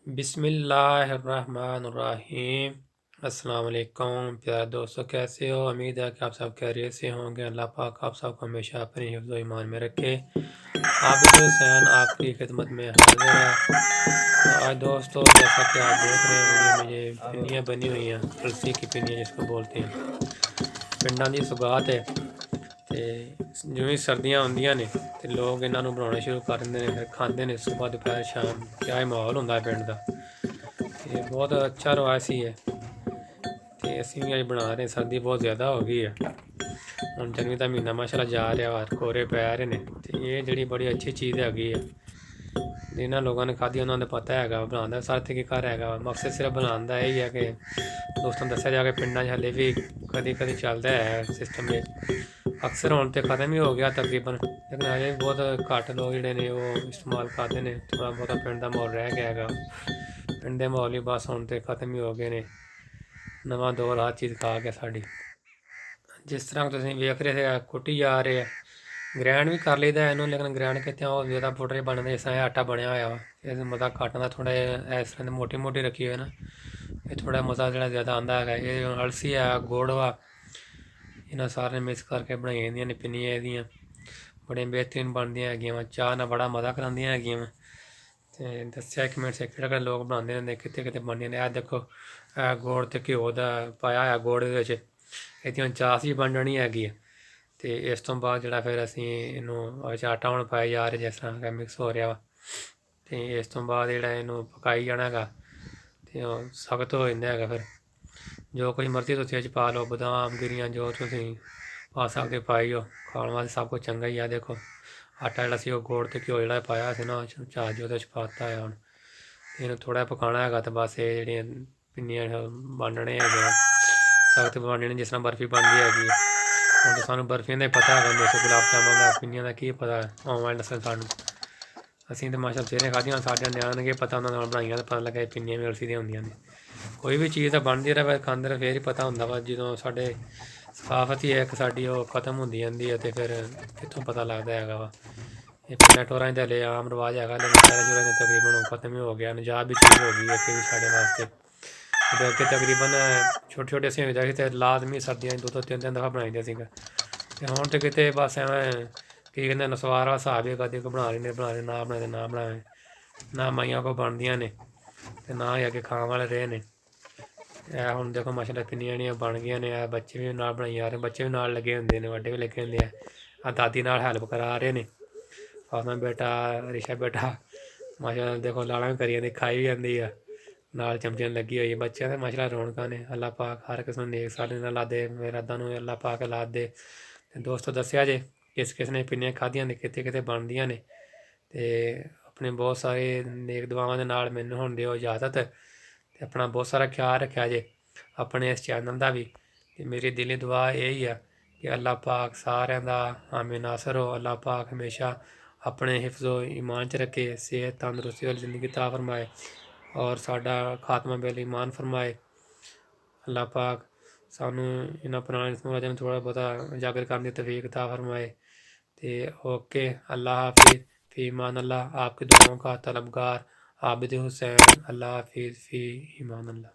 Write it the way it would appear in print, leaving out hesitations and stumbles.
बिस्मिल्लाहिर्रहमानिर्रहीम। अस्सलाम वालेकुम प्यारे दोस्तों, कैसे हो? उम्मीद है कि आप सब खैरियत से होंगे। अल्लाह पाक आप सबको हमेशा अपने हिफ्ज़ व ईमान में रखे। आबिद हुसैन आपकी खिदमत में हाजिर है। तो आज दोस्तों, जैसा कि आप देख रहे होंगे, मुझे पिन्नियाँ बनी हुई हैं, तुलसी की पिन्नियाँ जिसको बोलते हैं। पिंडां दी सुगात है। तो जिवें सर्दियाँ आउंदियां ने ते लोग इन्हां नूं बनाउणे शुरू कर दिंदे ने, फिर खांदे ने सुबह दोपहर शाम। क्या ही माहौल हुंदा है पिंड दा। ते बहुत अच्छा रवायसी है। ते असीं भी अज बना रहे। सर्दी बहुत ज़्यादा हो गई है। ਹੁਣ ਜਨਵਰੀ ਦਾ ਮਹੀਨਾ ਮਾਸ਼ਾਅੱਲਾ ਜਾ ਰਿਹਾ ਵਾ, ਕੋਰੇ ਪੈ ਰਹੇ ਨੇ। ਤੇ ਇਹ ਜਿਹੜੀ ਬੜੀ ਅੱਛੀ ਚੀਜ਼ ਹੈਗੀ ਆ, ਜਿਨ੍ਹਾਂ ਲੋਕਾਂ ਨੇ ਖਾਧੀ ਉਹਨਾਂ ਨੂੰ ਪਤਾ ਹੈਗਾ ਬਣਾਉਣ ਦਾ ਸਾਰਾ ਤਰੀਕਾ ਹੈਗਾ ਵਾ। ਮਕਸਦ ਸਿਰਫ ਬਣਾਉਣ ਦਾ ਇਹ ਹੀ ਹੈ ਕਿ ਦੋਸਤਾਂ ਨੂੰ ਦੱਸਿਆ ਜਾ ਕੇ ਪਿੰਡਾਂ 'ਚ ਹਾਲੇ ਵੀ ਕਦੀ ਕਦੀ ਚੱਲਦਾ ਹੈ ਸਿਸਟਮ। ਇਹ ਅਕਸਰ ਹੁਣ ਤੇ ਖਤਮ ਹੀ ਹੋ ਗਿਆ ਤਕਰੀਬਨ, ਲੇਕਿਨ ਹਜੇ ਵੀ ਬਹੁਤ ਘੱਟ ਲੋਕ ਜਿਹੜੇ ਨੇ ਉਹ ਇਸਤੇਮਾਲ ਕਰਦੇ ਨੇ। ਥੋੜ੍ਹਾ ਬਹੁਤਾ ਪਿੰਡ ਦਾ ਮਾਹੌਲ ਰਹਿ ਗਿਆ ਹੈਗਾ। ਪਿੰਡ ਦੇ ਮਾਹੌਲ ਹੀ ਬਸ ਹੁਣ ਤੇ ਖਤਮ ਹੀ ਹੋ ਗਏ ਨੇ। ਨਵਾਂ ਦੌਰ ਹਰ ਚੀਜ਼ ਖਾ ਕੇ ਸਾਡੀ। ਜਿਸ ਤਰ੍ਹਾਂ ਤੁਸੀਂ ਵੇਖ ਰਹੇ ਸੀ, ਕੁੱਟੀ ਜਾ ਰਹੇ ਆ। ਗ੍ਰੈਂਡ ਵੀ ਕਰ ਲਈਦਾ ਇਹਨੂੰ, ਲੇਕਿਨ ਗ੍ਰੈਂਡ ਕਿਤੇ ਉਹ ਜ਼ਿਆਦਾ ਪਾਊਡਰ ਬਣਦੇ, ਇਸ ਤਰ੍ਹਾਂ ਆਟਾ ਬਣਿਆ ਹੋਇਆ ਵਾ। ਇਹ ਮਜ਼ਾ ਘੱਟ ਦਾ ਥੋੜ੍ਹਾ ਜਿਹਾ ਇਸ ਤਰ੍ਹਾਂ ਦੀ ਮੋਟੀ ਮੋਟੀ ਰੱਖੀ ਹੋਈ ਨਾ, ਇਹ ਥੋੜ੍ਹਾ ਮਜ਼ਾ ਜਿਹੜਾ ਜ਼ਿਆਦਾ ਆਉਂਦਾ ਹੈਗਾ। ਇਹ ਅਲਸੀ ਆ, ਗੁੜ ਵਾ, ਇਹਨਾਂ ਸਾਰਿਆਂ ਮਿਕਸ ਕਰਕੇ ਬਣਾਈਆਂ ਜਾਂਦੀਆਂ ਨੇ ਪਿੰਨੀਆਂ। ਇਹਦੀਆਂ ਬੜੀਆਂ ਬਿਹਤਰੀਨ ਬਣਦੀਆਂ ਹੈਗੀਆਂ ਵਾ, ਚਾਹ ਨਾਲ ਬੜਾ ਮਜ਼ਾ ਕਰਾਉਂਦੀਆਂ ਹੈਗੀਆਂ ਵਾ। ਅਤੇ ਦੱਸਿਆ ਇੱਕ ਮਿੰਟ ਸੇ ਕਿਹੜਾ ਲੋਕ ਬਣਾਉਂਦੇ ਹੁੰਦੇ, ਕਿਤੇ ਕਿਤੇ ਬਣਦੀਆਂ ਨੇ। ਇਹ ਦੇਖੋ, ਇਹ ਗੁੜ ਅਤੇ ਘਿਓ ਦਾ ਪਾਇਆ ਹੋਇਆ ਗੁੜ ਦੇ ਵਿੱਚ, ਇਹਦੀ ਚਾਸ ਵੀ ਬਣ ਜਾਣੀ ਹੈਗੀ ਹੈ। ਅਤੇ ਇਸ ਤੋਂ ਬਾਅਦ ਜਿਹੜਾ ਫਿਰ ਅਸੀਂ ਇਹਨੂੰ ਆਟਾ ਹੁਣ ਪਾਇਆ ਜਾ ਰਿਹਾ, ਜਿਸ ਤਰ੍ਹਾਂ ਕਿ ਮਿਕਸ ਹੋ ਰਿਹਾ ਵਾ। ਅਤੇ ਇਸ ਤੋਂ ਬਾਅਦ ਜਿਹੜਾ ਇਹਨੂੰ ਪਕਾਈ ਜਾਣਾ ਹੈਗਾ, ਅਤੇ ਉਹ ਸਖਤ ਹੋ ਜਾਂਦਾ ਹੈਗਾ। ਫਿਰ ਜੋ ਕੁਝ ਮਰਜ਼ੀ ਤੁਸੀਂ ਇਹ 'ਚ ਪਾ ਲਓ, ਬਦਾਮ ਗਿਰੀਆਂ ਜੋ ਤੁਸੀਂ ਪਾ ਸਕਦੇ ਪਾਈ ਜਾਓ। ਖਾਣ ਵਾਸਤੇ ਸਭ ਕੁਝ ਚੰਗਾ ਹੀ ਆ। ਦੇਖੋ ਆਟਾ ਜਿਹੜਾ ਸੀ ਉਹ ਗੁੜ ਅਤੇ ਘਿਓ ਜਿਹੜਾ ਪਾਇਆ ਸੀ ਨਾ, ਚਾਹ ਉਹਦੇ 'ਚ ਪਾ ਦਿੱਤਾ ਹੈ। ਹੁਣ ਇਹਨੂੰ ਥੋੜ੍ਹਾ ਜਿਹਾ ਪਕਾਉਣਾ ਹੈਗਾ, ਅਤੇ ਬਸ ਇਹ ਜਿਹੜੀਆਂ ਪਿੰਨੀਆਂ ਬਣਨੇ ਹੈਗੇ, ਸਖਤ ਬਣਨੇ, ਜਿਸ ਤਰ੍ਹਾਂ ਬਰਫੀ ਬਣਦੀ ਹੈਗੀ। ਹੁਣ ਤਾਂ ਸਾਨੂੰ ਬਰਫੀਆਂ ਦਾ ਹੀ ਪਤਾ ਹੈਗਾ, ਵੈਸੇ ਗੁਲਾਬ ਜਾਮੁਨ ਦਾ, ਪਿੰਨੀਆਂ ਦਾ ਕੀ ਪਤਾ ਆਨਲਾਈਨ ਦੱਸਣ ਸਾਨੂੰ। ਅਸੀਂ ਤਾਂ ਮਾਸ਼ਾ ਸਵੇਰੇ ਖਾਧੀਆਂ, ਸਾਡੇ ਨਿਆਣਿਆਂ ਨੂੰ ਕੀ ਪਤਾ ਉਹਨਾਂ ਨਾਲ ਬਣਾਈਆਂ, ਤਾਂ ਪਤਾ ਲੱਗਾ ਇਹ ਪਿੰਨੀਆਂ ਵੀ ਅਲਸੀ ਦੀਆਂ ਹੁੰਦੀਆਂ ਨੇ। ਕੋਈ ਵੀ ਚੀਜ਼ ਤਾਂ ਬਣਦੀ ਰਹੇ, ਖਾਂਦੇ ਰਹੇ, ਫੇਰ ਹੀ ਪਤਾ ਹੁੰਦਾ ਵਾ। ਜਦੋਂ ਸਾਡੇ ਸਕਾਫਤ ਹੀ ਹੈ ਇੱਕ ਸਾਡੀ, ਉਹ ਖਤਮ ਹੁੰਦੀ ਜਾਂਦੀ ਹੈ, ਅਤੇ ਫਿਰ ਕਿੱਥੋਂ ਪਤਾ ਲੱਗਦਾ ਹੈਗਾ ਵਾ। ਇਹ ਪਿੰਡਾਂ ਟੋਰਾਂ 'ਚ ਹਲੇ ਆਮ ਰਿਵਾਜ਼ ਹੈਗਾ, ਲੇਕਿਨ ਸ਼ਹਿਰਾਂ ਸ਼ੁਰਾਂ 'ਚ ਤਕਰੀਬਨ ਖਤਮ ਹੀ ਹੋ ਗਿਆ। ਨਿਜਾਤ ਵੀ ਚੀਜ਼ ਹੋ ਗਈ ਹੈ ਕਿ ਸਾਡੇ ਵਾਸਤੇ। ਅਤੇ ਅੱਗੇ ਤਕਰੀਬਨ ਛੋਟੇ ਛੋਟੇ ਅਸੀਂ ਹੁੰਦਾ ਸੀ, ਅਤੇ ਲਾਜ਼ਮੀ ਸਰਦੀਆਂ 'ਚ ਦੋ ਦੋ ਤਿੰਨ ਤਿੰਨ ਦਫਾ ਬਣਾਈਦੇ ਸੀਗਾ। ਅਤੇ ਹੁਣ ਤਾਂ ਕਿਤੇ ਬਸ ਐਵੇਂ ਕੀ ਕਹਿੰਦੇ ਨਸਵਾਰ ਵਾਲਾ ਹਿਸਾਬ ਹੀ, ਕਦੇ ਕੋਈ ਬਣਾ ਲੈਂਦੇ ਨਾ ਬਣਾਏ ਨਾ ਬਣਾਵੇ। ਨਾ ਮਾਈਆਂ ਕੋਲ ਬਣਦੀਆਂ ਨੇ, ਅਤੇ ਨਾ ਹੀ ਅੱਗੇ ਖਾਣ ਵਾਲੇ ਰਹੇ ਨੇ। ਇਹ ਹੁਣ ਦੇਖੋ ਮਾਸ਼ਾਅੱਲਾ ਪਿੰਨੀਆਂ ਜਿਹੜੀਆਂ ਬਣ ਗਈਆਂ ਨੇ। ਇਹ ਬੱਚੇ ਵੀ ਨਾਲ ਬਣਾਈ ਜਾ ਰਹੇ, ਬੱਚੇ ਵੀ ਨਾਲ ਲੱਗੇ ਹੁੰਦੇ ਨੇ, ਵੱਡੇ ਵੀ ਲੱਗੇ ਹੁੰਦੇ ਆ। ਆਹ ਦਾਦੀ ਨਾਲ ਹੈਲਪ ਕਰਾ ਰਹੇ ਨੇ। ਫਾਤਮਾ ਬੇਟਾ, ਰਿਸ਼ਾ ਬੇਟਾ ਮਾਸ਼ਾਅੱਲਾ ਦੇਖੋ ਲਾਲਾਂ ਵੀ ਕਰੀ ਜਾਂਦੀ, ਖਾਈ ਵੀ ਜਾਂਦੀ ਆ, ਨਾਲ ਚਮਚੇ ਲੱਗੀ ਹੋਈ ਹੈ। ਬੱਚਿਆਂ ਦੇ ਮਾਸ਼ਾਅੱਲਾ ਰੌਣਕਾਂ ਨੇ। ਅੱਲਾਹ ਪਾਕ ਹਰ ਕਿਸੇ ਨੂੰ ਨੇਕ ਸਾਲੇ ਨਾਲ ਲਾ ਦੇ, ਮੇਰੇ ਅੱਦਾਂ ਨੂੰ ਅੱਲਾਹ ਪਾਕ ਲਾ ਦੇ। ਅਤੇ ਦੋਸਤੋ ਦੱਸਿਆ ਜੇ ਕਿਸ ਨੇ ਪਿੰਨੀਆਂ ਖਾਧੀਆਂ ਨੇ, ਕਿਤੇ ਕਿਤੇ ਬਣਦੀਆਂ ਨੇ। ਅਤੇ ਆਪਣੇ ਬਹੁਤ ਸਾਰੇ ਨੇਕ ਦੁਆਵਾਂ ਦੇ ਨਾਲ ਮੈਨੂੰ ਹੁਣ ਦਿਓ ਇਜਾਜ਼ਤ, ਅਤੇ ਆਪਣਾ ਬਹੁਤ ਸਾਰਾ ਖਿਆਲ ਰੱਖਿਆ ਜੇ, ਆਪਣੇ ਇਸ ਚੈਨਲ ਦਾ ਵੀ। ਅਤੇ ਮੇਰੀ ਦਿਲੀ ਦੁਆ ਇਹ ਹੀ ਆ ਕਿ ਅੱਲਾਹ ਪਾਕ ਸਾਰਿਆਂ ਦਾ ਹਾਮੀ ਨਾਸਰ ਹੋ। ਅੱਲਾਹ ਪਾਕ ਹਮੇਸ਼ਾ ਆਪਣੇ ਹਿਫਜ਼ੋ ਈਮਾਨ 'ਚ ਰੱਖੇ, ਸਿਹਤ ਤੰਦਰੁਸਤੀ ਵਾਲੀ ਜ਼ਿੰਦਗੀ ਤਾ ਫਰਮਾਏ, ਔਰ ਸਾਡਾ ਖਾਤਮਾ ਬਿਲ ਈਮਾਨ ਫਰਮਾਏ। ਅੱਲਾਹ ਪਾਕ ਸਾਨੂੰ ਇਹਨਾਂ ਪੁਰਾਣੇ ਸਮੂਹਾਂ ਨੂੰ ਥੋੜ੍ਹਾ ਬਹੁਤਾ ਉਜਾਗਰ ਕਰਨ ਦੀ ਤੌਫੀਕ ਅਤਾ फरमाए। तो ओके, अल्लाह हाफिज़, फ़ी ईमान अल्लाह। आपकी दुआओं का तलबगार आबिद हुसैन। अल्लाह हाफिज़, फ़ी ईमान अल्लाह।